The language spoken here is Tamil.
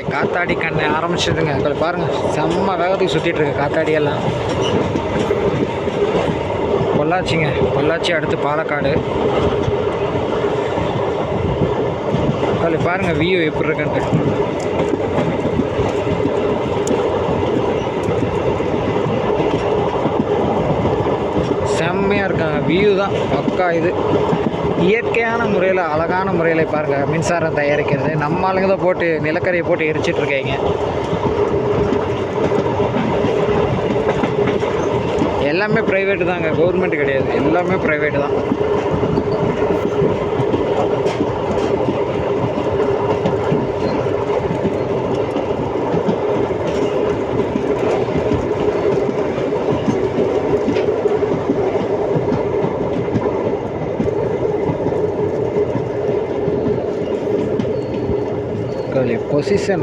காத்தாடி கண்ணை ஆரம்பிச்சதுங்க. அதில் பாருங்கள், செம்ம வேகத்துக்கு சுற்றிட்டு இருக்கு காத்தாடி எல்லாம். பொள்ளாச்சிங்க, பொள்ளாச்சி அடுத்து பாலக்காடு. அதில் பாருங்கள் வியூ எப்படி இருக்குன்ட்டு. செம்மையாக இருக்காங்க, வியூ தான் பக்கா. இது இயற்கையான முறையில், அழகான முறையில் பாருங்கள் மின்சாரம் தயாரிக்கிறது. நம்ம ஆளுங்க தான் போட்டு நிலக்கரியை போட்டு எரிச்சிட்ருக்கீங்க. எல்லாமே ப்ரைவேட்டு தாங்க, கவர்மெண்ட் கிடையாது, எல்லாமே ப்ரைவேட்டு தான். பொசிஷன்